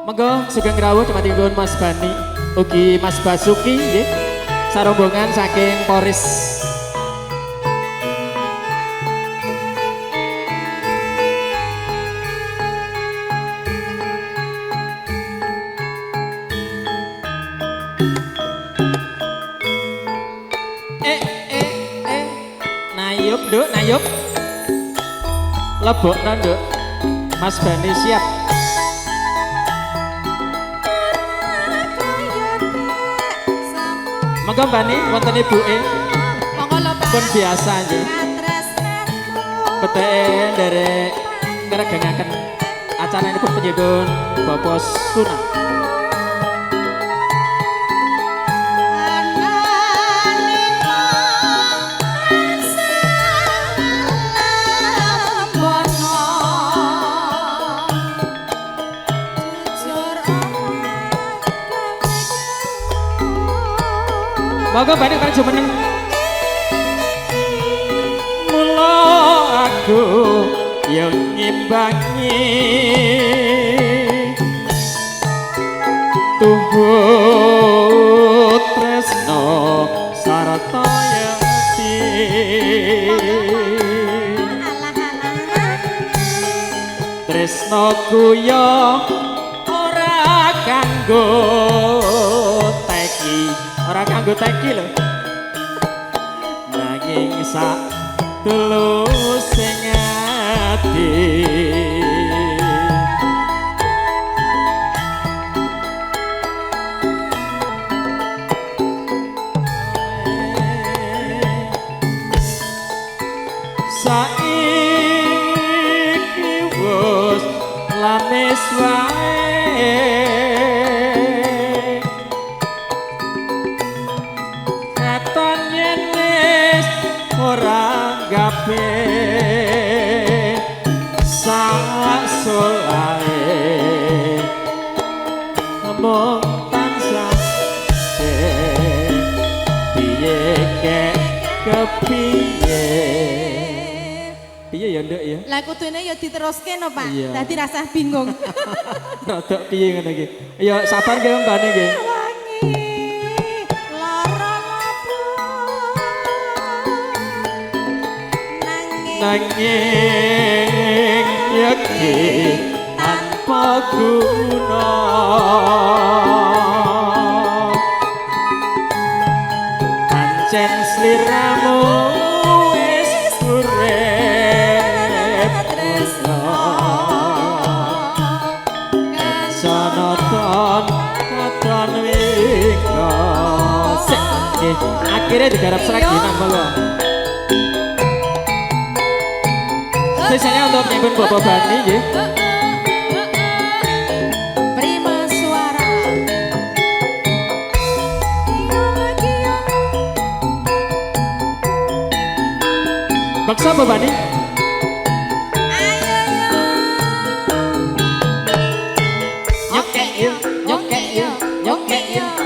Monggo sugeng rawuh cematipun Mas Bani ugi Mas Basuki nggih. Sarombongan saking Poris. Nayuk, Nduk, nayuk. Lebokno, Nduk. Mas Bani siap. Monggo Bani wonten ibuke. Monggo lho Pak. Pun biasa nggih. Beteke nderek ngregengaken acaranipun penyedun Bapak Sunah. Monggo Bani karo jumeneng. Mula aku yang ngimbangi tuhut tresno sarta yati tresnoku yo ora kanggo teki. Ora kanggo teki lho. Nanging sak tulusing ati. Saiki wis lames wae. Ora gape sak solae mung tansah piye kepiye piye ya Nduk ya lah kudune ya diteruske no Pak iya. Dadi rasah bingung rodok piye ngono iki ya sabar nggih Mbak nggih nanging yeki tanpa guna pancen sliramu wis urip tresno sanaton katon wika sik akhirnya digarap seraginan monggo. Spesialnya untuk penyambut Bapak Bani nggih. Prima suara. Baksa Bapak Bani. Nyokek yuk, nyokek yuk, nyokek yuk.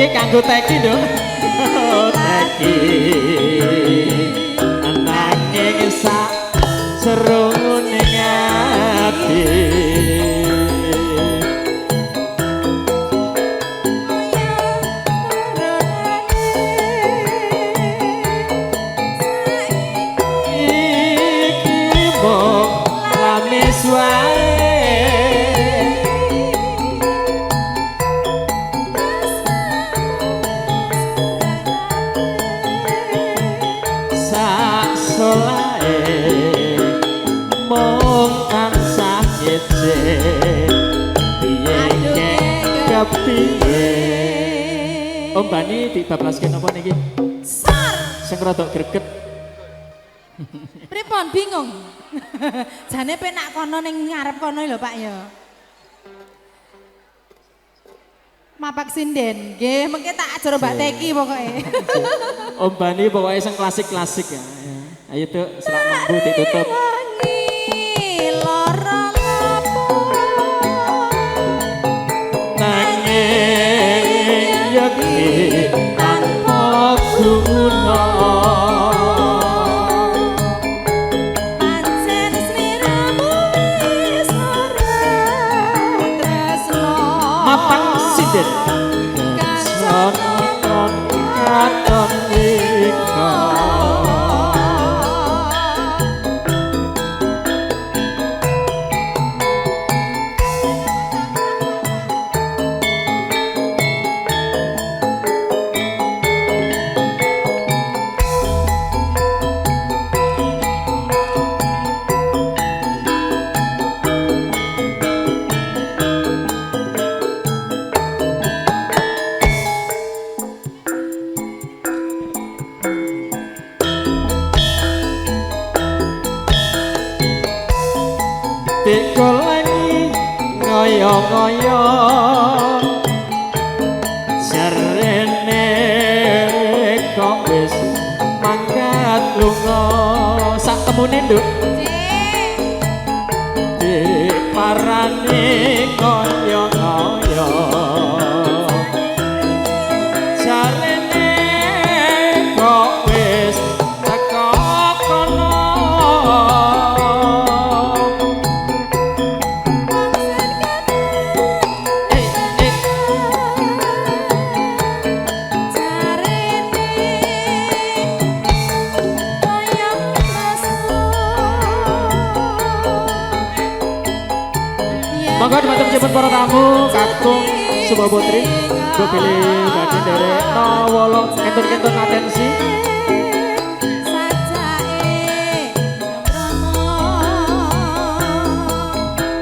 Kanggo teki dong teki nanging sak seruning ati iki mung lamis wae kepiye. Om Bani dibablaske napa niki? Sar. Sing rada greget. Pripun bingung? Jane penak kono ning ngarep kono lho Pak ya. Mapak sinden, nggih mengke tak ajaro Mbak Teki pokoke. Om Bani pokoknya sing klasik-klasik ya. Ayo tuh, selak mampu ditutup. Nanging yakti tanpa guna. Pancen sliramu wis ora tresno. Mapak sinden. Katon katon ika. Dikolani ngoyo-ngoyo jarene kok wis mangkat lunga sak temune nduk diparani ngoyo-ngoyo jarene kok wis teko kono. Monggo dimatur jemput para tamu, kakung, sebuah putri, gue pilih bagian dari Nawolo, kentur-kentur atensi.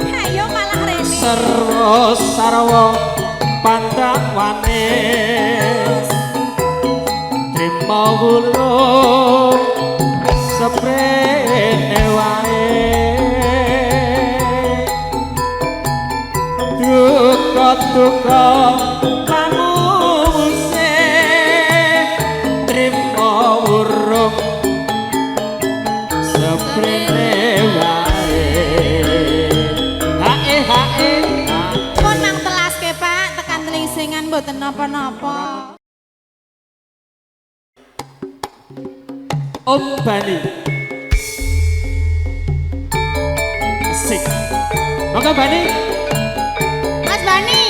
Ayo malah rene. Sarwa sarwa pandhawanis, trimo wulung seprene wae. Duka manungse trimo urung seprene wae. Hae Pun nang telaske Pak, tekan telingsingan mboten napa-napa. Om Bani asik. Monggo Bani. Mas Bani.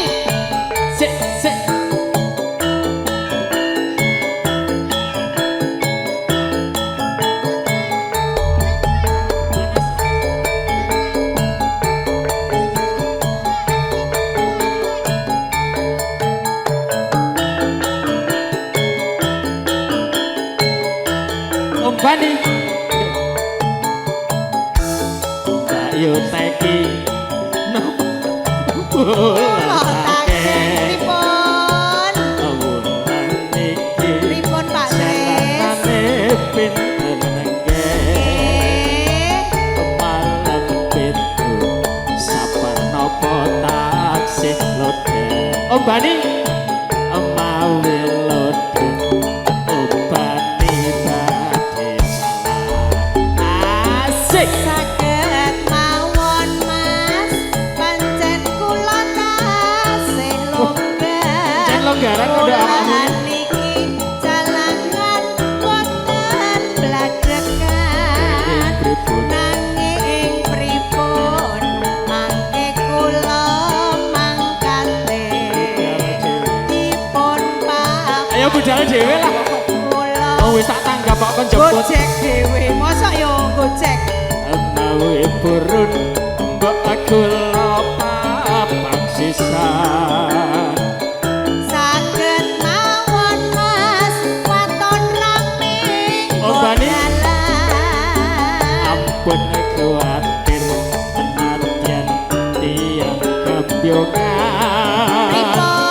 Sik, sik. Om Bani. Ayo Teki. Pripun Pak Tris? Om Bani mawi lode obati badhe salah asik. Saged mawon Mas, pancen kula tasih longgar. Cek longgaran udah apa? Niki jalangan boten bladekan. Nanging pripun mangke kula mangkate dipun pak. Ayo budal dhewe lah. Oh wis tak tanggap kok kon jemput. Gojek dhewe, mosok yo gojek. Mawi purun mbok aku lopak sisa. Saged mawon Mas, waton rame. Om Bani. Bodalan. Ampun kuatir penantian tiang kebiongan. Pripun?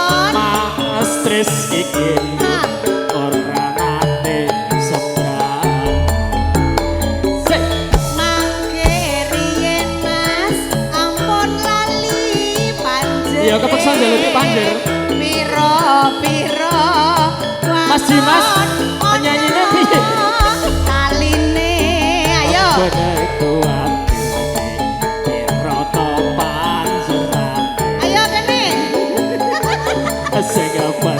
tris iki ora nate sebrang. Mangke riyen Mas ampun lali panjer. Iya kepeksa njaluk panjer. Piro Mas Dimas penyanyine piye? Kaline ayo. Bener kuat piro to panjeran. Ayo kene. Sing apa?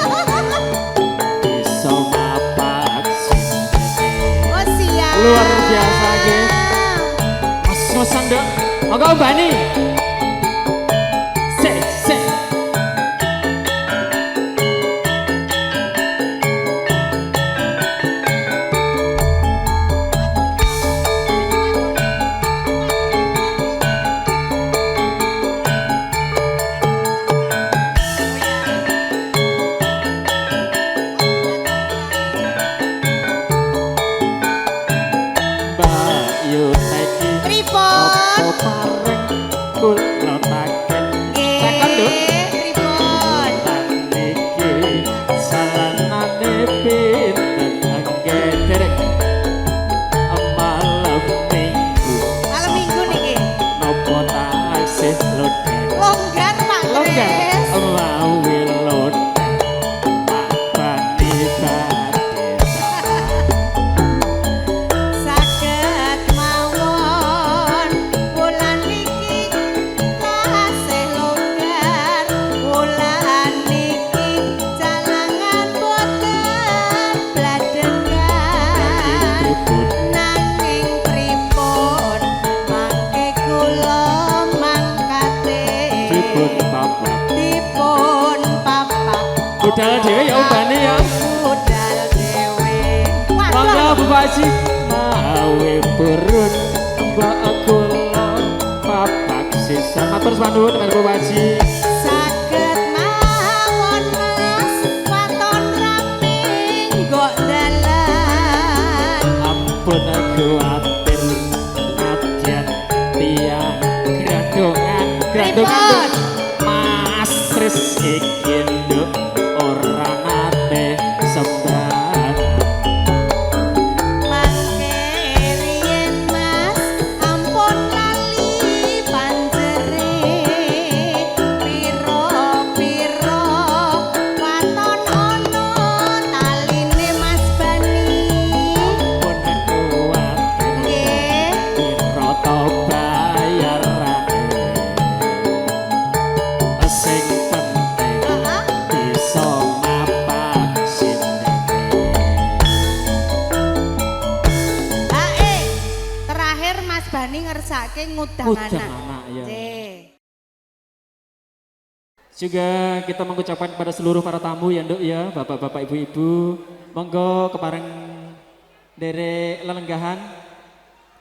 Iso mapak Oh siap. luar biasa ge. Mas-masan Dok. Monggo Bani. Sik. Mbak Yu Teki. Pripun? Apa pareng kula taken. Taken Dok. Pripun? Niki salanane pinten angge derek malam minggu Malam Minggu niki. nopo taksih lodeng Longgar Pak longgar Kris. mawi lodeng Pak Bani Saged mawon wulan niki tasih longgar. Wulan niki jalangan boten bladengan. Nanging pripun mangke kula mangkate dipun bapak dipun papak budal dhewe ya ubane ya budal dhewe. monggo Bu Haji mawi burun mbak kula papak sisa matur sanuwun dengan Bu Haji. Saged mawon Mas waton ramping nggo dalan. Ampun kuatir nadyan tiang grandongan Pripun? Mas Tris iki nduk ora nate sebrang. Mangke riyen Mas ampun lali panjere. Piro-piro waton ono taline Mas Bani. Ampun kuatir Nggih. piro to bayarane sing penting Heeh. bisa mapak sindene. Terakhir Mas Bani ngersake ngudang Ngudang anak. anak, ya. Nggih. Juga kita mengucapkan kepada seluruh para tamu ya Nduk ya, bapak-bapak, ibu-ibu, monggo kepareng derek lelenggahan.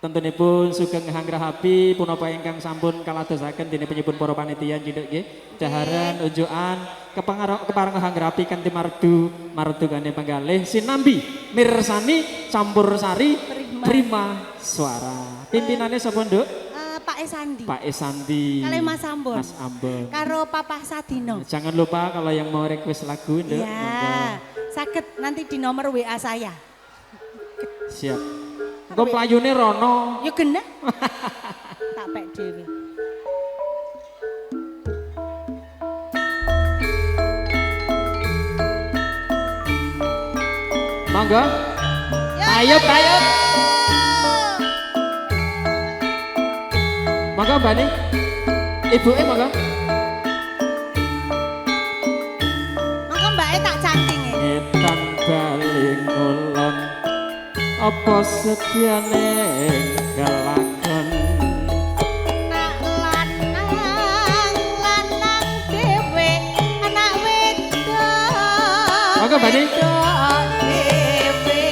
Tentunipun sugeng nganggrahapi punapa ingkang sampun kaladosaken dene penyebut para panitia nggih nggih. Daharan unjukan kepareng nganggrahapi kanthi mardukane penggalih sinambi mirsani campur sari prima suara. Pimpinannya sapa Nduk? Pak Esandi. Pak Esandi. Kali Mas Ambon. Mas Ambon. Karo Papa Sadino. Jangan lupa kalau yang mau request lagu Nduk. Iya. Sakit nanti di nomor WA saya. Siap. Engko playune rono. Yo genah. Tak pek dhewe. Monggo. Ya, Ayo, ayo. Monggo Bani. Ibuke monggo. Monggo mbake tak cangking e. Ngetan bali ngulon. Apa setiane kelakon. Nak lanang dhewe anak wedok. Monggo, Bani. Wedok dhewe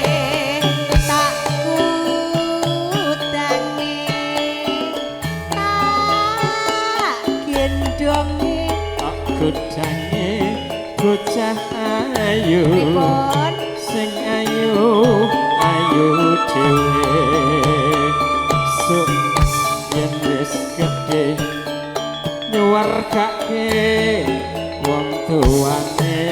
tak kudange. Tak gendonge. Tak godange bocah ayu. Pripun? Sing ayu dhewe sok yen wis gedhe nyuwargake wong tuane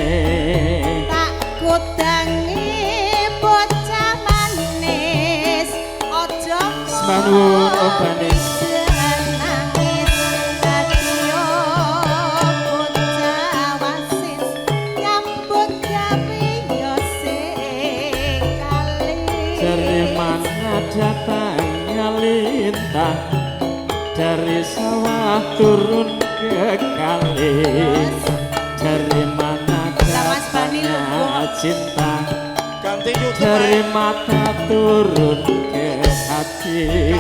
nuwun obane. Datang lintah dari sawah turun ke kali, dari mana datangnya cinta, dari mata turun ke hati.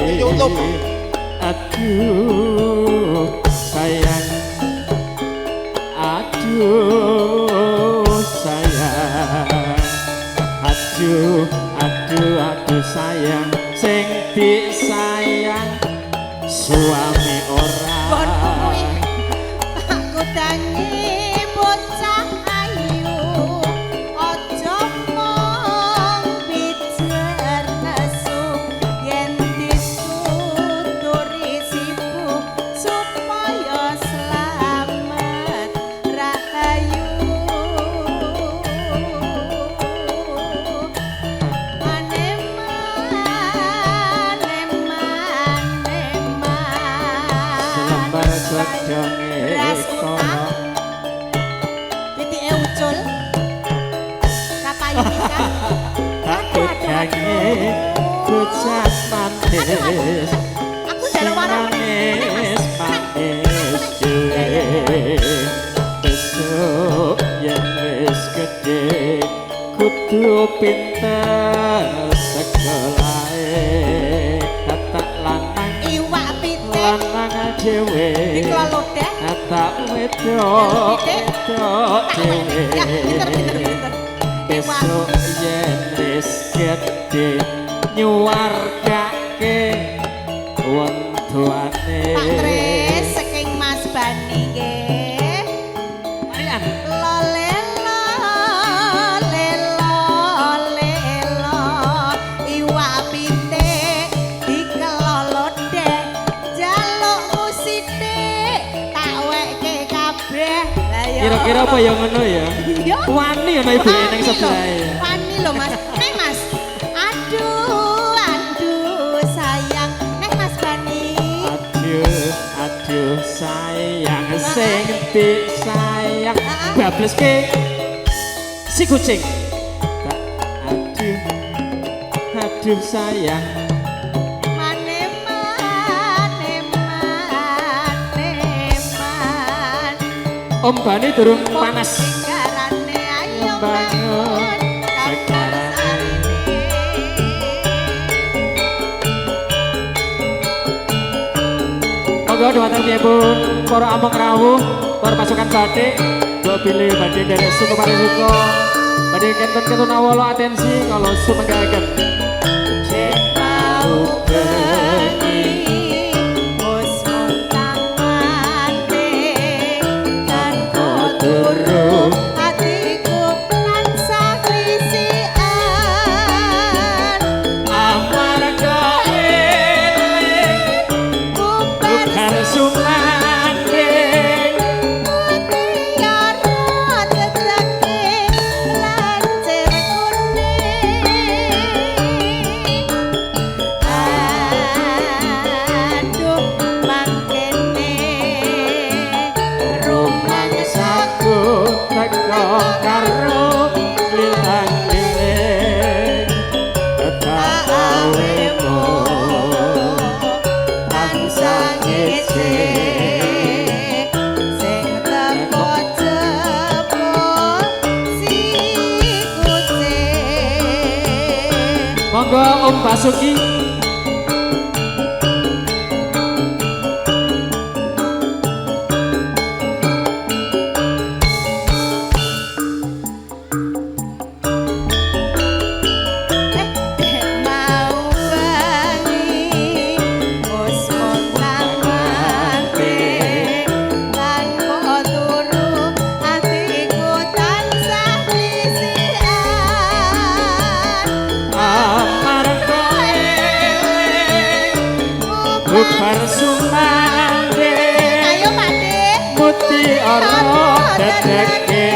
Aduh sayang, aduh sayang, aduh sayang, sing disayang suami orang. Aku tangi bocah ayu, ojo mong bicar nesu, yen disuturi sibuk supaya selamat rahayu. Titike ucul kapayu pisan aku kangen bocah manis, aku njaluk warung manis duwe besok yen wis gedhe kudu pinter sekolahe tak lanang iwak pitik lanang dhewe diklolodeh tak wedok dhewe besok yen wis gedhe nyuwargake wong tuane. Pak Tris saking Mas Bani nggih. Marian Lolelo lelo lelo iwak pitik dikelolodeh jalukmu sithik tak weke kabeh. Lah ya kira-kira apa ya ngono ya? Ya. Wani ana ibu ning sebelah. Wani lho Mas. Nek Mas. Aduh sayang. Nek Mas Bani. Aduh sayang sing disayang bableske si kucing. Aduh sayang Om Bani durung panas. Bangun sekarang monggo dhumateng pripun para among rawuh, para pasukan batik, mbok pilih badhe derek suku parisuka. Badhe kenten-kenten awala atensi kalau sumenggaken. Mau bengi bos montangan kan durung hatiku tansah klisian amarga eling bukan sumanding mutiara rezeki lancir kuning. Aduh mangkene rumangsaku teko karo lilang-liling tetap awemu tansah ngece. sing teko jebol si kucing. Monggo Om Basuki. Mau bengi bos montangan lan kok turu hatiku tansah klisian Amarga eling bubar sumanding ayo Pakde mutiara dadake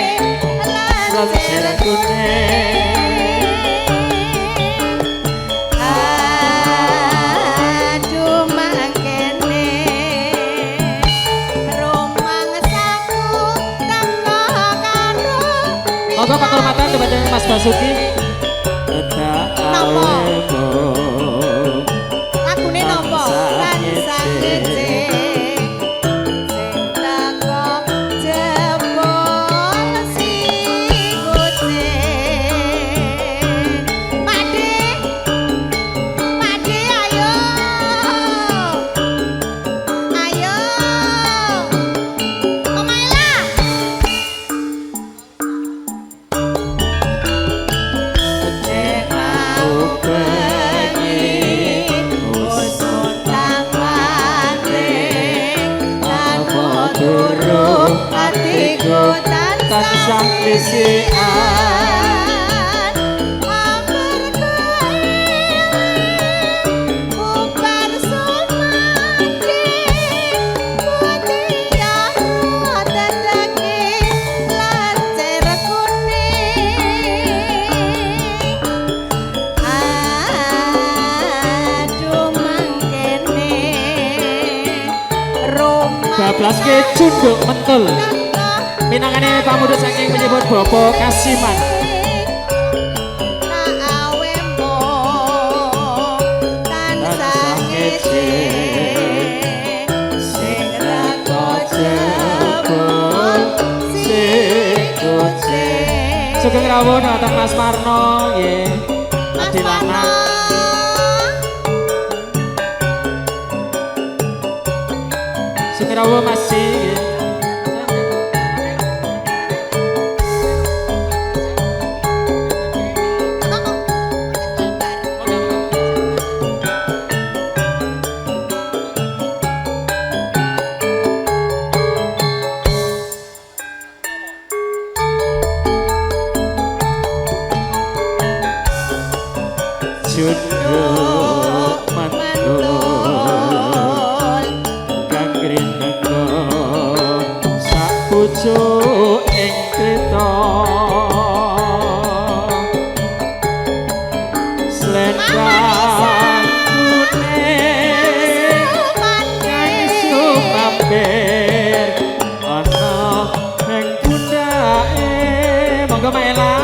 lancir kuning. aduh penghormatan kepada Mas Basuki. Napa? Lagune napa? Tansah ngece. Tansah klisian bubar sumati putih dadake lacer kuning aduh mangkene rumah bablas ke cunduk mentul. Minangane pamuda saking menyebut Bopo Kasiman. Tansah ngece sing jebul sikute. Sugeng rawuh dhateng Mas Marno nggih. Adilana. Sugeng rawuh Mas Ji nggih. Junduk mantul kang rinengga sak pucuk ing kreta slendang kuning kang sumamber ana ing pundake monggo Maela.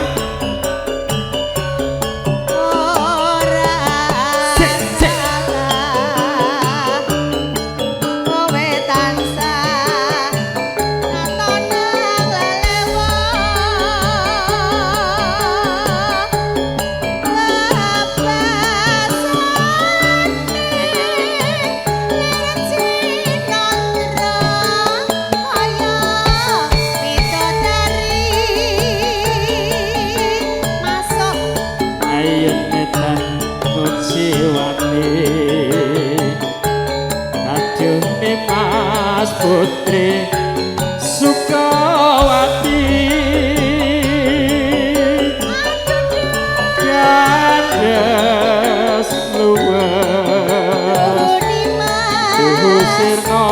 Mas Putri Sukawati gandes luwes Duhu Sirna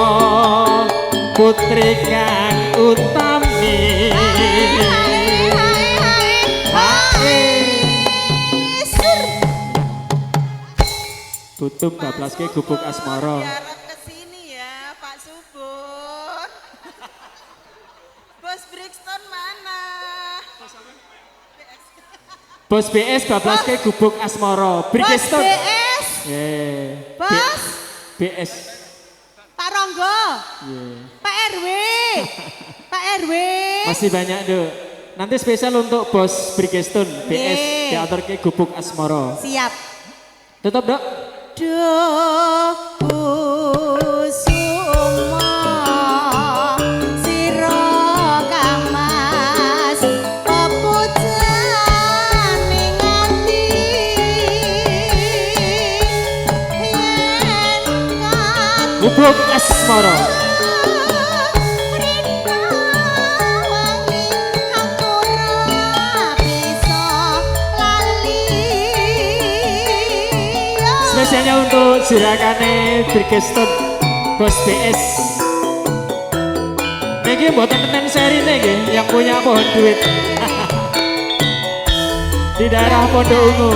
Putri kang utami tutup bablaske gubuk asmara. Bos Brixton mana? Bos BS bablaske gubuk asmara. Brixton. Bos BS. Bos BS. Pak Ronggo. Pak RW. Pak RW. Masih banyak Dok. Nanti spesial untuk Bos Brixton BS diatur ke gubuk asmara. Siap. Tutup Dok. Duh kusuma sira kamas pepujan ning ati yen gubuk asmara. Spesialnya untuk Jirakane Brixton Bos BS. Ini buatan tenen seri nih, yang punya pohon duit di daerah Pondok Ungu.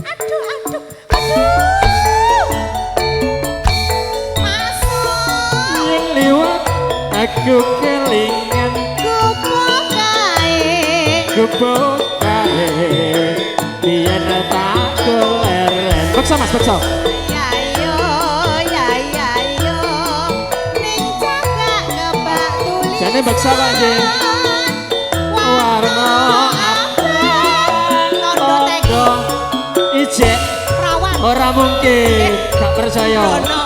Aduh, gubuk kae biyen tak goleren beksa mas beksa Ya yo ning cagak kebak tulis jane beksa kok nggih warna tondo teki tondo ijek perawan ora mungkin gak percaya ono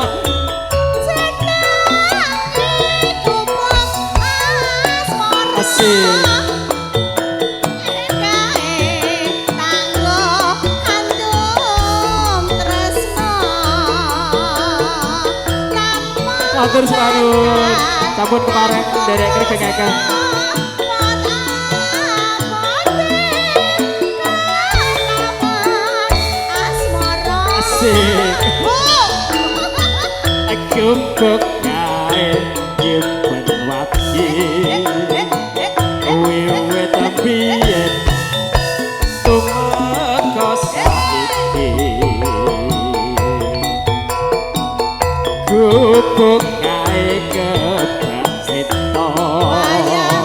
asik matur suwun sampun kemarin derek krengengken asik gubuk kae nyimpen wati wiwit biyen tumeka saiki gubuk kae kebak seta wayah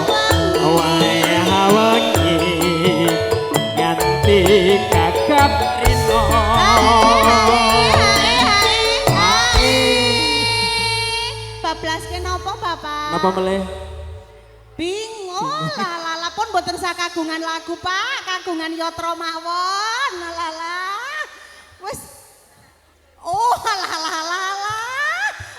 wengi nganti kakap rino bablaske napa Bapak? napa melih Bingung, lala pun boten sakagungan lagu Pak, kagungan yatra mawon, lala. Wis, oh lala,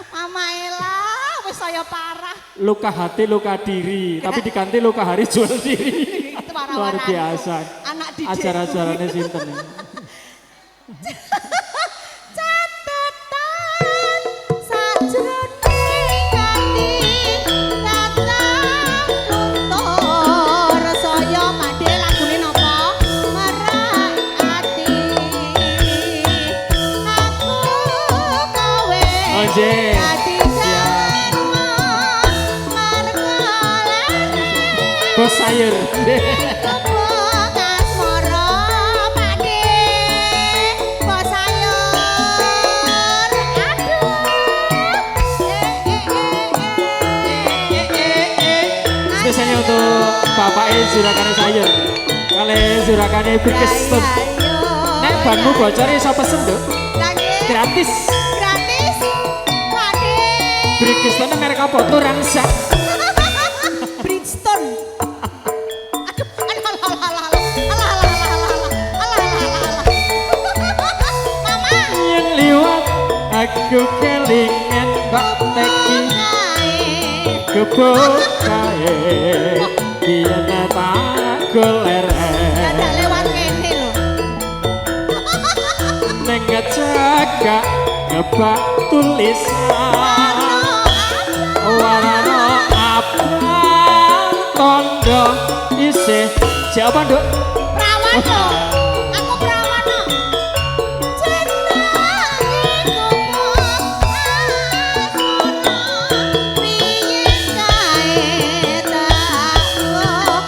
Mama Ella, wis saya parah. luka hati luka diri tapi diganti luka hari jual diri Itu luar biasa Anak didik. acara-acaranya sinten ya? Catatan sajroning ati datang luntur saya madhe lagune napa merak ati aku kowe Oh, nggih. dadi jarwo margolane bos sayur Kebuk asmara Pakde bos sayur aduh spesialnya untuk bapaknya Zurakane sayur kali Zurakane Birkeston nek banmu bocor iso pesen dok gratis gratis Pakde Birkeston merek apa? Turangsa Bridgestone Mama yang liwat aku kelingan kok teki gebuk kae biyen tak goleren Ada lewat kene lho ning ngecagak ngebak tulisan warna abang tondo isih siapa nduk Perawan lho, aku perawan lho. Cinta iku piye kae tak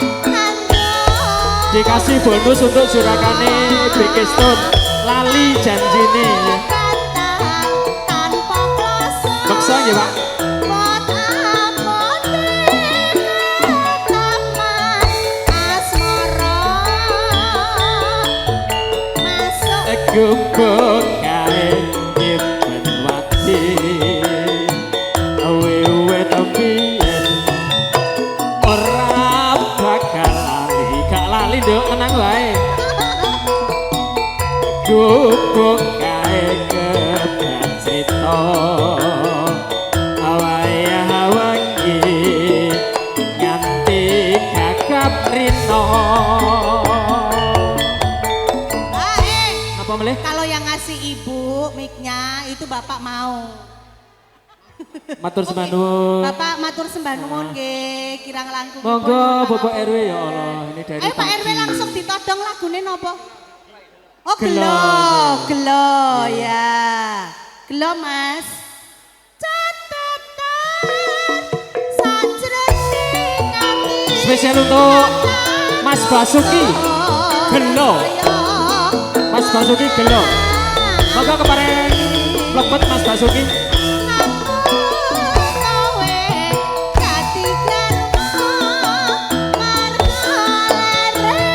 dikasih bonus untuk Zurakane Birkeston lali janjine ya tanpa kloso. beksa nggih Pak Buat apote taman asmara masuk gubuk kae nyimpen wati wiwit biyen ora bakal lali gak lali nduk tenang wae gubuk kae kebak seta wayah wengi nganti kakap rino apa melih Kalau yang ngasih ibu mic-nya itu bapak mau. matur sembah nuwun Bapak matur sembah nuwun nggih, kirang langkung. monggo Bapak RW ya Allah ini dari Ayo Pak pagi. RW langsung ditodong lagune napa? Oh, Gelo, gelo, gelo ya. Gelo Mas. Catatan sajroning ati. spesial untuk Mas Basuki Gelo Mas Basuki Gelo monggo kemarin mlebet Mas Basuki Kowe dadi garwa margolere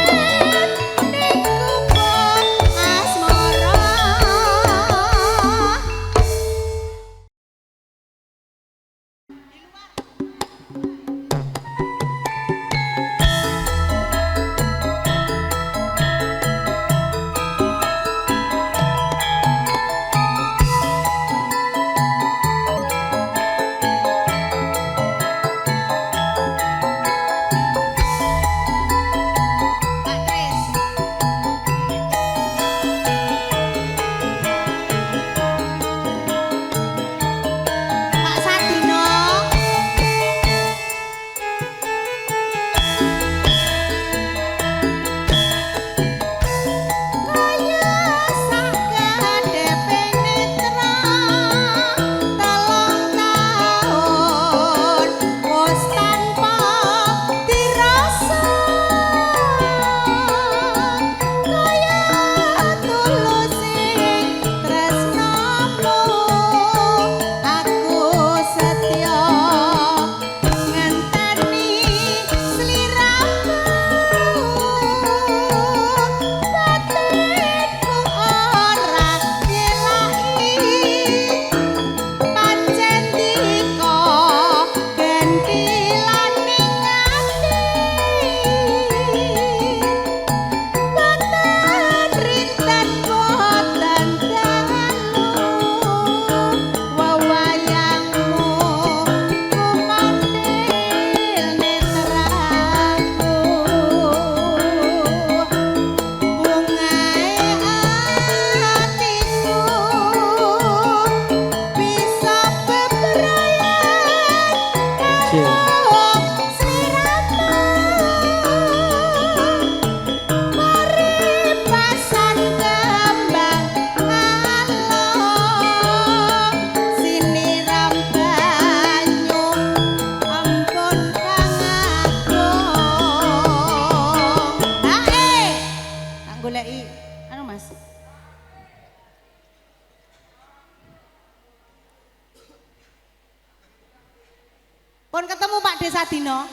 Desa Dino?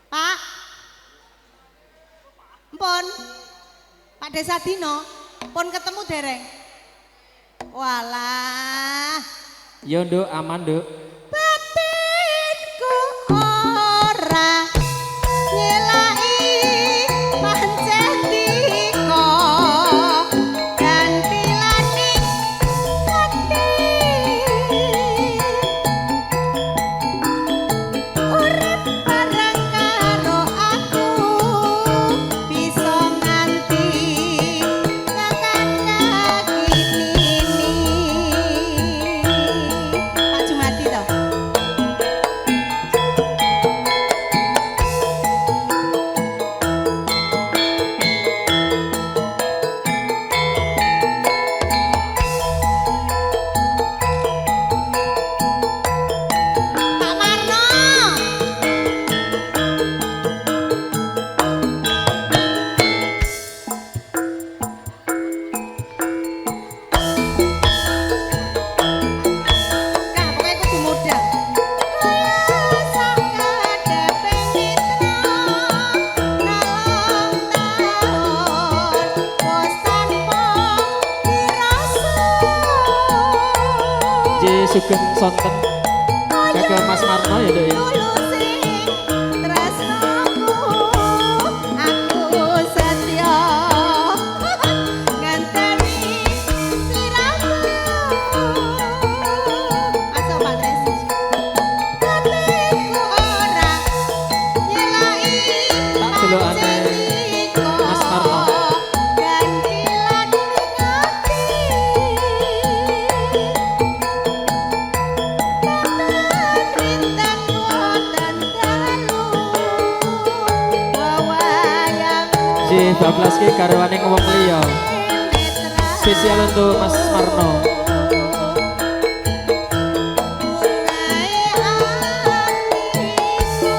Pak? Mpun? Pak Desa Dino? Pun ketemu dereng? Walah. Yo Nduk, aman Nduk. Batinku ora nyelaki pancen dika ganti laning ati urip bareng karo aku bisa nganti tekan kaki Pak Jumadi toh. Pak Marno. Kak, pokoknya kudu modal. Kaya sakadep mitra, nalong taun, wis tanpa dirasa. J Sugeng Sonten. Kakek Mas Marno ya Nduk ya. Tulusing tresnaku, aku setya ngenteni sliramu. Masuk Pak Tres. Hatiku ora nyelaki Tak delokane Mas Marno. ganti laning ati. Rintan wonten dalu wawayang J bablas ki garwane wong liya. mitra Spesial untuk Mas Marno. bungae atiku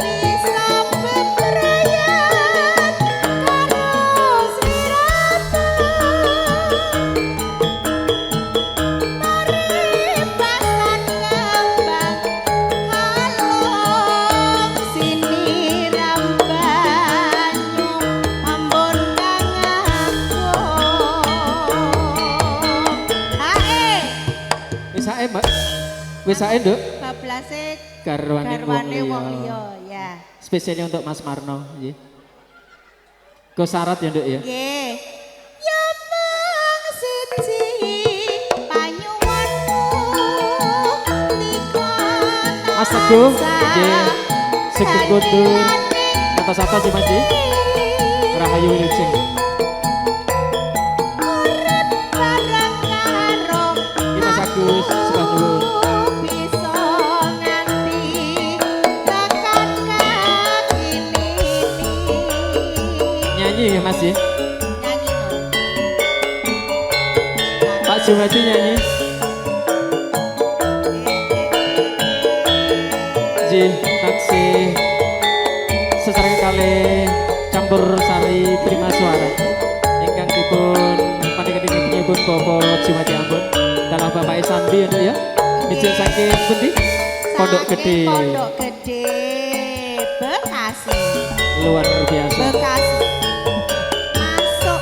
bisa bebrayan karo sliramu. Maribasan kembang halong siniram banyu ambon kang agung. Hae Wis ae, Mbak. Wis ae Nduk. bablase Garwane garwane wong wong liya. liya ya. Spesialnya untuk Mas Marno, nggih. Go syarat ya Nduk ya. Nggih. Ya mung siji panyuwunku dikono Mas Teguh, nggih. Sugeng Kundur. Atas apa sih Mas Ji? Rahayu Wilujeng. urip bareng karo Iki Mas Agus, sebah nuwun. bisa nganti tekan kaki nini. Nyanyi ya Mas ya. Nyanyi to. Pak Jumadi nyanyi. Ji, taksih. Sesarengan kali campur sari prima suara. Ingkang dipun panjenengan pun Bapak Jumadi Ambon. Dalam Bapak Isambi ya. Bijak saking pundi? Pondok Gede. Saking Pondok Gede Bekasi. Luar biasa. Bekasi. Masuk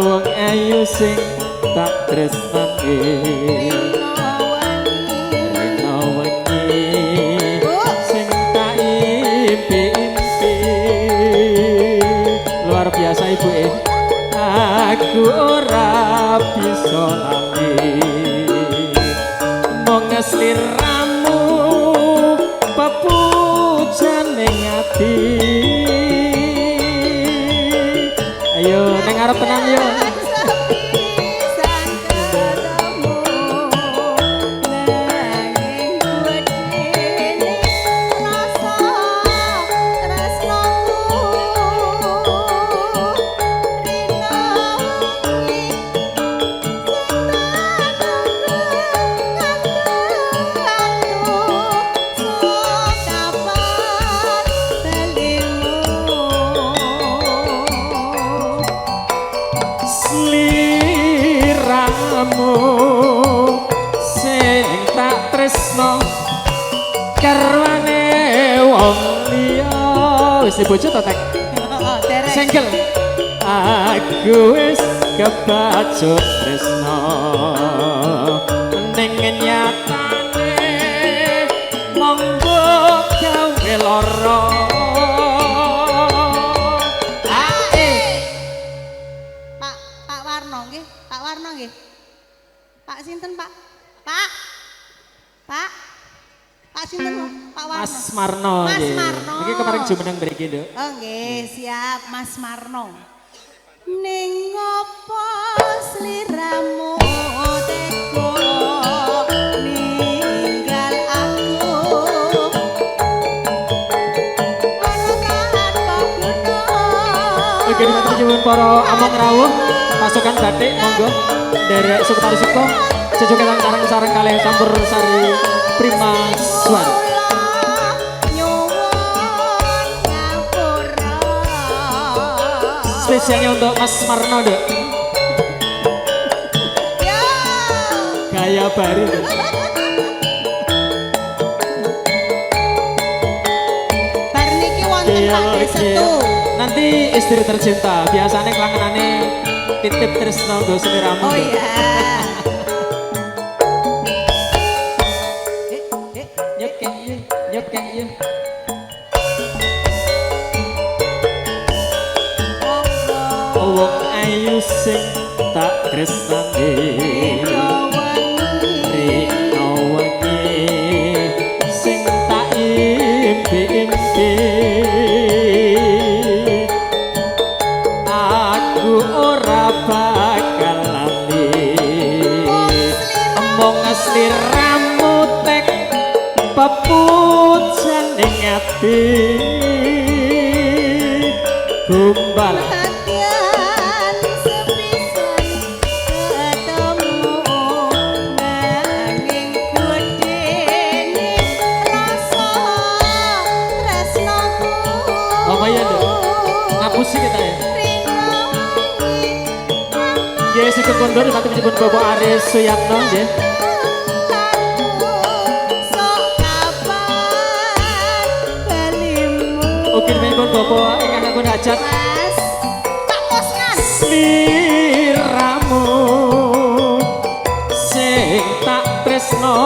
Wong ayu sing tak tresnake. Rino wengi. Rina wengi Bu. sing tak impi-impi. Luar biasa Ibu Aku ora bisa lali mong sliramu pepujan ning ati. Ayo ning arep tenang yo. Sepisan ketemu nanging wedine rasa tresnaku Rina wengi Sliramu sing tak tresno Karwane wong liya wis dibojo to tek Derek. single aku wis kebacut tresno ning nyatane monggo gawe lara Pak Warno nggih, Pak Warno nggih. Pak sinten, Pak? Pak. Pak sinten, Pak Warno? Mas Marno Mas nggih. Marno. Iki kemarin jumeneng mriki, Nduk. Oh nggih, siap Mas Marno. Ning apa sliramu teko ninggal aku. Ono tanpa guna. Oke, matur nuwun para among rawuh pasukan batik monggo derek Sukmari Suko jejogetan sareng-sareng kalih campur sari Prima Swan. Spesialnya untuk Mas Marno, Dek. Gaya baru, Dek. Bar niki wonten Pak Desetu. Nanti istri tercinta biasanya kelangenane titip tresno nggo seliramu. Oh Dek. iya. Nyekek ye, nyekek ye. Wong ayu sing tak tresnane rino wengi sing tak impi-impi aku ora bakal lali omong sliramu tek pepujan ning ati gumbal Perhatian sepisan ketemu nanging gedene rasa tresnaku. Apa ya, Dek? Ngapusi kita ya? Ya, si kekondor nanti menyebut Bapak Aris Suyatno ya. Sok kapan balimu. Oke, menyebut Bapak ingkang nyambut hajat Mas Pak Kosnan. sliramu sing tak tresno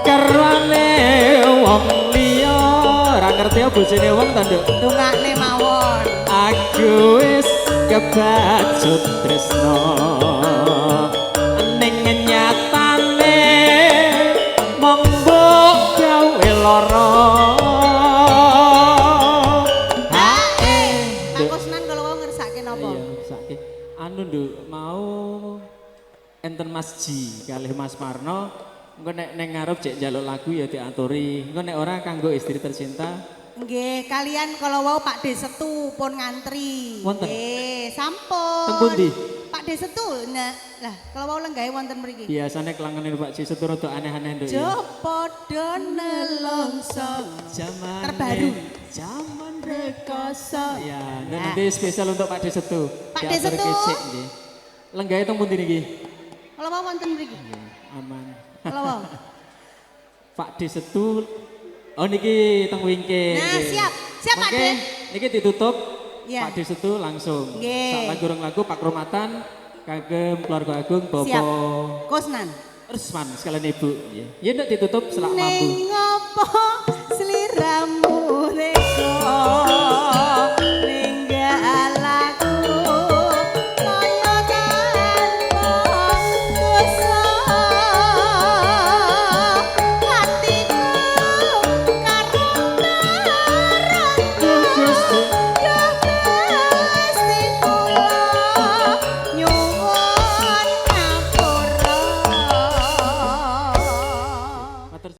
karwane wong liya ora ngerti bojone wong ta, Nduk. Dongakne mawon. Aku wis kebacut tresno ning nyatane mong mbok gawe lara Pak Kosnan kalau mau ngersake napa? iya sakit anu Nduk mau enten Mas Ji kalih Mas Marno engko nek ning ngarep cek njaluk lagu ya diaturi engko nek ora kanggo istri tercinta. Nggih, kalian kalau mau Pak Desetu pun ngantri. Wonten? Nggih, sampun. Teng pundi? Pak Desetu. Nah, lah kalau mau lenggahe wonten mriki. Biasanya kelangenin Pak Ji setu rada aneh-aneh Nduk ya. Jopodo nelongso Zaman terbaru. zaman Rekoso. ya, dan Nah. nanti spesial untuk Pak Desetu. Pak Diatur Desetu. kecik nggih. Lenggahe teng pundi niki? Kalau mau wonten mriki. Aman. Kalau mau. Pak Desetu. Oh niki teng wingking. Nah, nggih. siap. Siap, Pak Oke, De. niki ditutup. Iya. Pak Desetu langsung. Nggih. Sak lagu Pak Romatan kagem keluarga agung Bapak Siap. Kosnan. Resman sekalian Ibu. Ya, ndak ditutup selak mampu. Ning apa